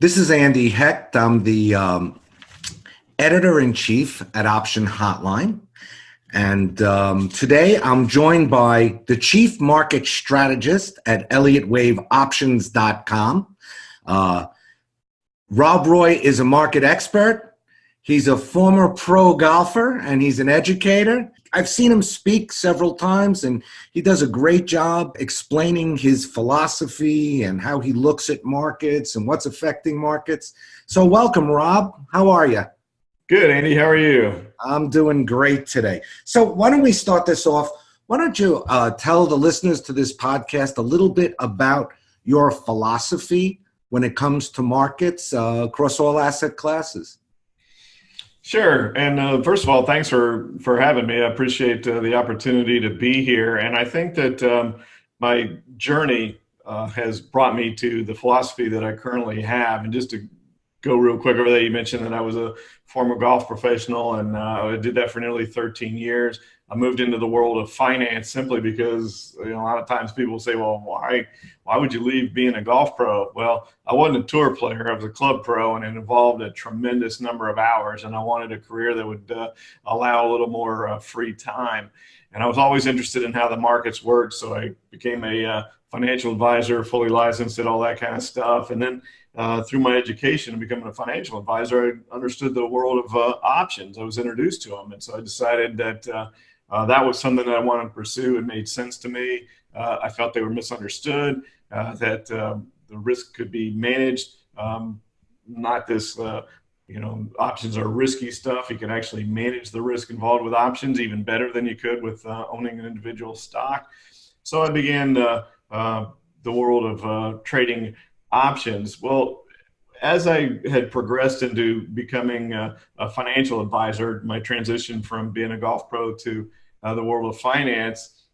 This is Andy Hecht. I'm the editor-in-chief at Option Hotline. And today I'm joined by the chief market strategist at ElliottWaveOptions.com. Rob Roy is a market expert. He's a former pro golfer and he's an educator. I've seen him speak several times and he does a great job explaining his philosophy and how he looks at markets and what's affecting markets. So welcome, Rob. How are you? Good, Andy. How are you? I'm doing great today. So why don't we start this off? Why don't you tell the listeners to this podcast a little bit about your philosophy when it comes to markets across all asset classes? Sure. And first of all, thanks for having me. I appreciate the opportunity to be here. And I think that my journey has brought me to the philosophy that I currently have. And just to go real quick over there, you mentioned that I was a former golf professional, and I did that for nearly 13 years. I moved into the world of finance simply because a lot of times people say, well, why would you leave being a golf pro? Well, I wasn't a tour player. I was a club pro, and it involved a tremendous number of hours, and I wanted a career that would allow a little more free time. And I was always interested in how the markets worked, so I became a financial advisor, fully licensed, did all that kind of stuff. And then through my education and becoming a financial advisor, I understood the world of options. I was introduced to them, and so I decided that that was something that I wanted to pursue. It made sense to me. I felt they were misunderstood, that the risk could be managed, not this, options are risky stuff. You can actually manage the risk involved with options even better than you could with owning an individual stock. So I began the world of trading options. Well, as I had progressed into becoming a financial advisor, my transition from being a golf pro to the world of finance,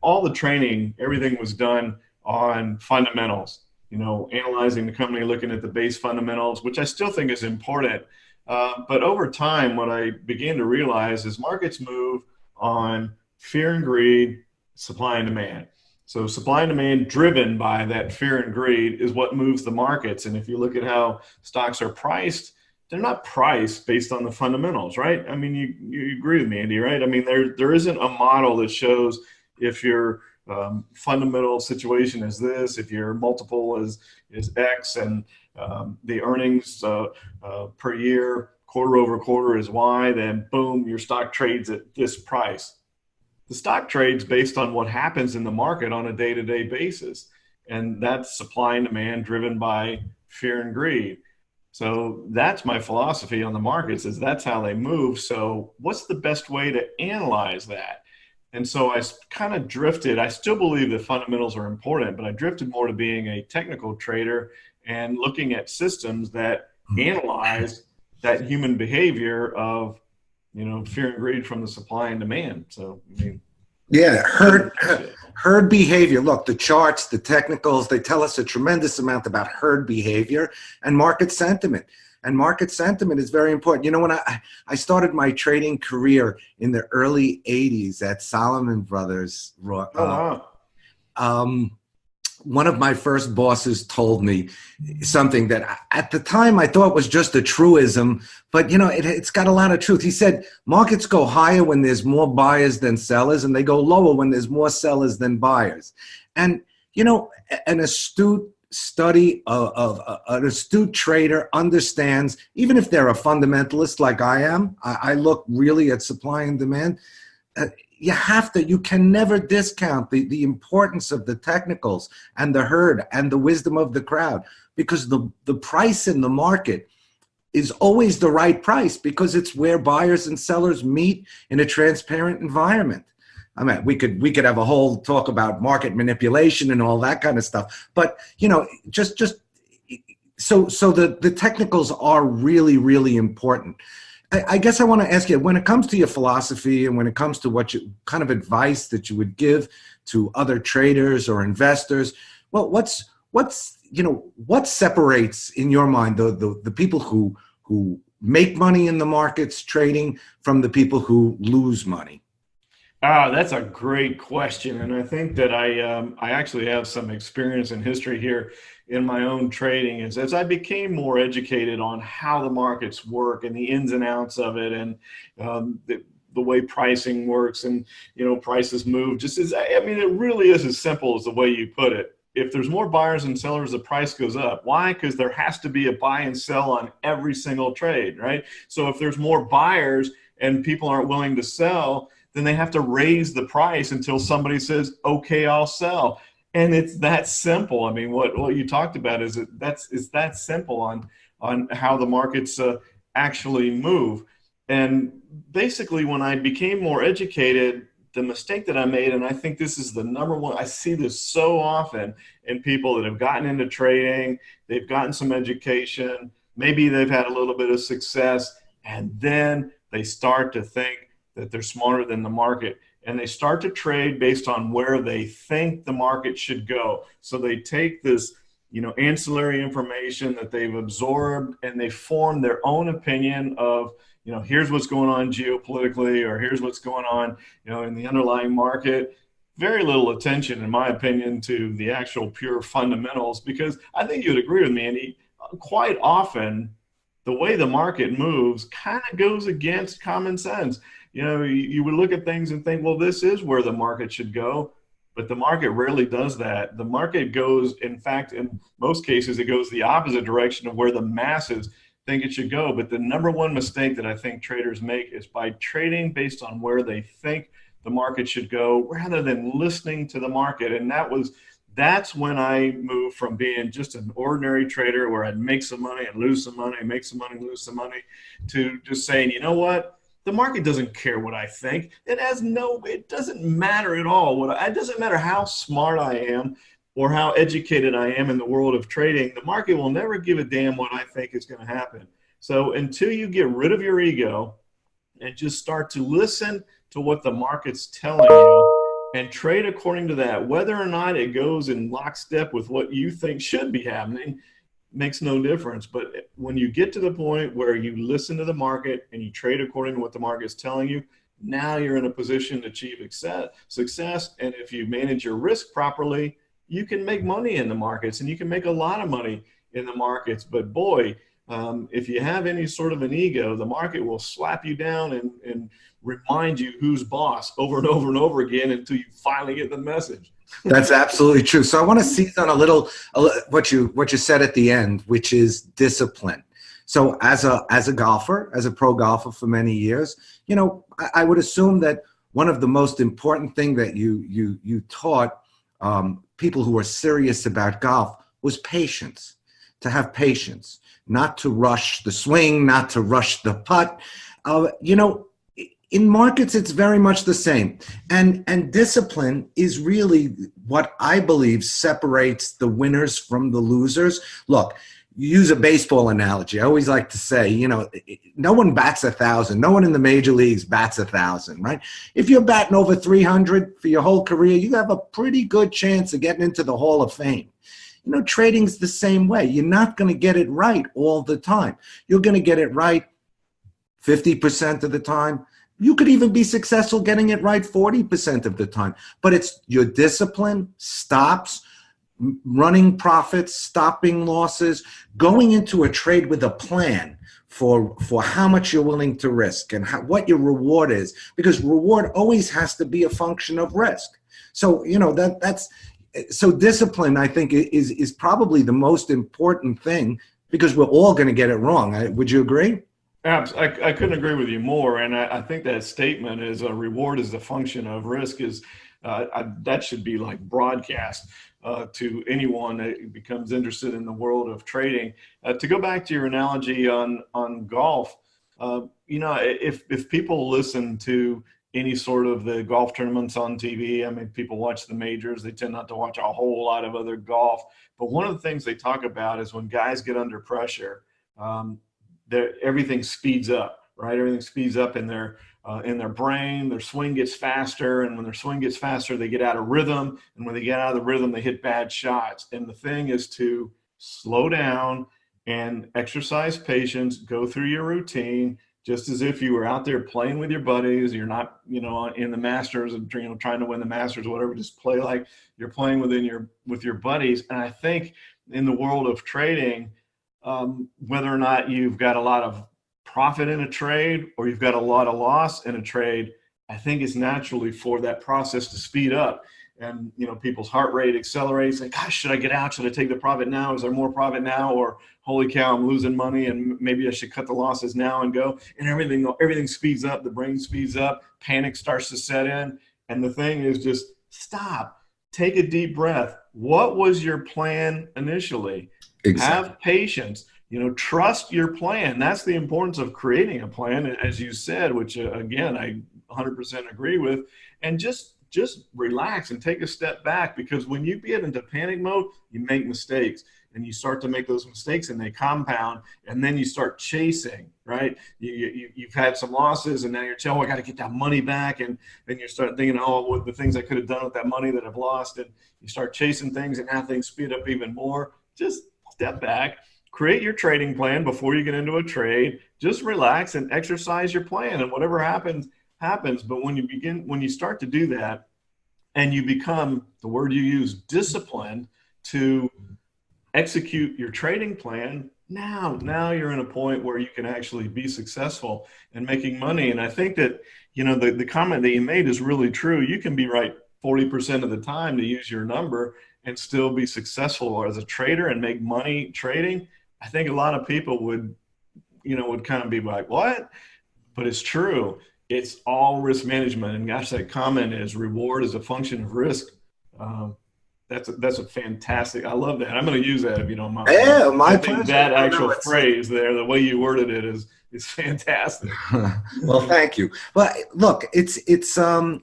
all the training, everything was done on fundamentals, analyzing the company, looking at the base fundamentals, which I still think is important. But over time, what I began to realize is markets move on fear and greed, supply and demand. So supply and demand driven by that fear and greed is what moves the markets. And if you look at how stocks are priced, they're not priced based on the fundamentals, right? I mean, you agree with me, Andy, right? I mean, there isn't a model that shows if your fundamental situation is this, if your multiple is X, and the earnings per year, quarter over quarter is Y, then boom, your stock trades at this price. The stock trades based on what happens in the market on a day-to-day basis. And that's supply and demand driven by fear and greed. So that's my philosophy on the markets, is that's how they move. So what's the best way to analyze that? And so I kind of drifted. I still believe that fundamentals are important, but I drifted more to being a technical trader and looking at systems that analyze that human behavior of fear and greed from the supply and demand. So, I mean, yeah, herd behavior. Look, the charts, the technicals, they tell us a tremendous amount about herd behavior and market sentiment. And market sentiment is very important. When I started my trading career in the early 80s at Salomon Brothers, one of my first bosses told me something that at the time I thought was just a truism, but it's got a lot of truth. He said, markets go higher when there's more buyers than sellers, and they go lower when there's more sellers than buyers. And, an astute study of an astute trader understands, even if they're a fundamentalist like I am, I look really at supply and demand. You can never discount the importance of the technicals and the herd and the wisdom of the crowd, because the price in the market is always the right price because it's where buyers and sellers meet in a transparent environment. I mean, we could have a whole talk about market manipulation and all that kind of stuff, but so the technicals are really, really important. I guess I want to ask you, when it comes to your philosophy and when it comes to what kind of advice that you would give to other traders or investors, well, what separates in your mind the people who make money in the markets trading from the people who lose money? That's a great question, and I think that I actually have some experience in history here. in my own trading is as I became more educated on how the markets work and the ins and outs of it, and the way pricing works, and prices move. Just as I mean, it really is as simple as the way you put it. If there's more buyers and sellers, the price goes up. Why? Because there has to be a buy and sell on every single trade, right? So if there's more buyers and people aren't willing to sell, then they have to raise the price until somebody says, okay, I'll sell. And it's that simple. I mean, what you talked about is that simple on how the markets actually move. And basically, when I became more educated, the mistake that I made, and I think this is the number one, I see this so often in people that have gotten into trading, they've gotten some education, maybe they've had a little bit of success, and then they start to think that they're smarter than the market. And they start to trade based on where they think the market should go. So they take this, ancillary information that they've absorbed, and they form their own opinion of, here's what's going on geopolitically, or here's what's going on, in the underlying market. Very little attention, in my opinion, to the actual pure fundamentals, because I think you would agree with me, Andy, quite often the way the market moves kind of goes against common sense. You would look at things and think, well, this is where the market should go. But the market rarely does that. The market goes, in fact, in most cases, it goes the opposite direction of where the masses think it should go. But the number one mistake that I think traders make is by trading based on where they think the market should go rather than listening to the market. And that's when I moved from being just an ordinary trader where I'd make some money and lose some money, make some money, lose some money, to just saying, you know what? The market doesn't care what I think. It doesn't matter at all. It doesn't matter how smart I am or how educated I am in the world of trading. The market will never give a damn what I think is going to happen. So until you get rid of your ego and just start to listen to what the market's telling you and trade according to that, whether or not it goes in lockstep with what you think should be happening, makes no difference. But when you get to the point where you listen to the market and you trade according to what the market is telling you, now you're in a position to achieve success. And if you manage your risk properly, you can make money in the markets, and you can make a lot of money in the markets. But boy, if you have any sort of an ego, the market will slap you down and remind you who's boss over and over and over again until you finally get the message. That's absolutely true. So I want to seize on a little what you said at the end, which is discipline. So as a golfer, as a pro golfer for many years, I would assume that one of the most important thing that you taught people who are serious about golf was patience. To have patience, not to rush the swing, not to rush the putt. In markets, it's very much the same. And discipline is really what I believe separates the winners from the losers. Look, use a baseball analogy. I always like to say, no one bats 1,000. No one in the major leagues bats 1,000, right? If you're batting over 300 for your whole career, you have a pretty good chance of getting into the Hall of Fame. Trading's the same way. You're not going to get it right all the time. You're going to get it right 50% of the time. You could even be successful getting it right 40% of the time. But it's your discipline, stops, running profits, stopping losses, going into a trade with a plan for how much you're willing to risk and what your reward is. Because reward always has to be a function of risk. So, so discipline, I think, is probably the most important thing, because we're all going to get it wrong. Would you agree? I couldn't agree with you more. And I think that statement is a reward is a function of risk that should be like broadcast to anyone that becomes interested in the world of trading. To go back to your analogy on golf, if people listen to any sort of the golf tournaments on TV, I mean, people watch the majors, they tend not to watch a whole lot of other golf. But one of the things they talk about is when guys get under pressure, everything speeds up, right? Everything speeds up in their brain. Their swing gets faster, and when their swing gets faster, they get out of rhythm. And when they get out of the rhythm, they hit bad shots. And the thing is to slow down and exercise patience. Go through your routine, just as if you were out there playing with your buddies. You're not, in the Masters and trying to win the Masters or whatever. Just play like you're playing with your buddies. And I think in the world of trading, whether or not you've got a lot of profit in a trade or you've got a lot of loss in a trade, I think it's naturally for that process to speed up. And people's heart rate accelerates. Like, gosh, should I get out? Should I take the profit now? Is there more profit now? Or holy cow, I'm losing money, and maybe I should cut the losses now and go. And everything speeds up. The brain speeds up. Panic starts to set in. And the thing is, just stop. Take a deep breath. What was your plan initially? Exactly. Have patience. Trust your plan. That's the importance of creating a plan, as you said, which again I 100% agree with. And just relax and take a step back, because when you get into panic mode, you make mistakes, and you start to make those mistakes and they compound, and then you start chasing, right? You've had some losses, and now you're telling, oh, I got to get that money back. And then you start thinking, oh, what the things I could have done with that money that I've lost. And you start chasing things, and now things speed up even more. Just step back, create your trading plan before you get into a trade. Just relax and exercise your plan, and whatever happens, happens. But when you start to do that, and you become, the word you use, disciplined to execute your trading plan, now you're in a point where you can actually be successful in making money. And I think that, the comment that you made is really true. You can be right 40% of the time, to use your number, and still be successful as a trader and make money trading. I think a lot of people would kind of be like, what? But it's true. It's all risk management. And gosh, that comment is reward is a function of risk. That's a fantastic. I love that. I'm going to use that if you don't mind. Yeah, my I think pleasure. that actual phrase there, the way you worded it, is fantastic. Well, thank you. Well, look, it's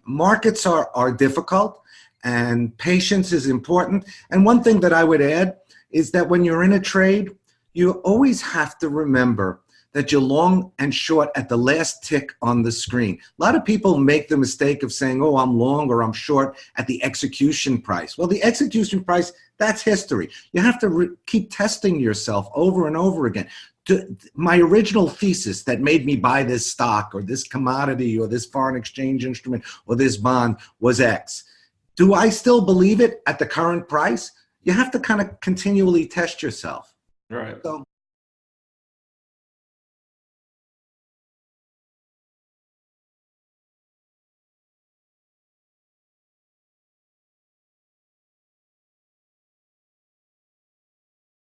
markets are difficult, and patience is important. And one thing that I would add is that when you're in a trade, you always have to remember that you're long and short at the last tick on the screen. A lot of people make the mistake of saying, oh, I'm long or I'm short at the execution price. Well, the execution price, that's history. You have to keep testing yourself over and over again. My original thesis that made me buy this stock or this commodity or this foreign exchange instrument or this bond was X. Do I still believe it at the current price? You have to kind of continually test yourself. Right. So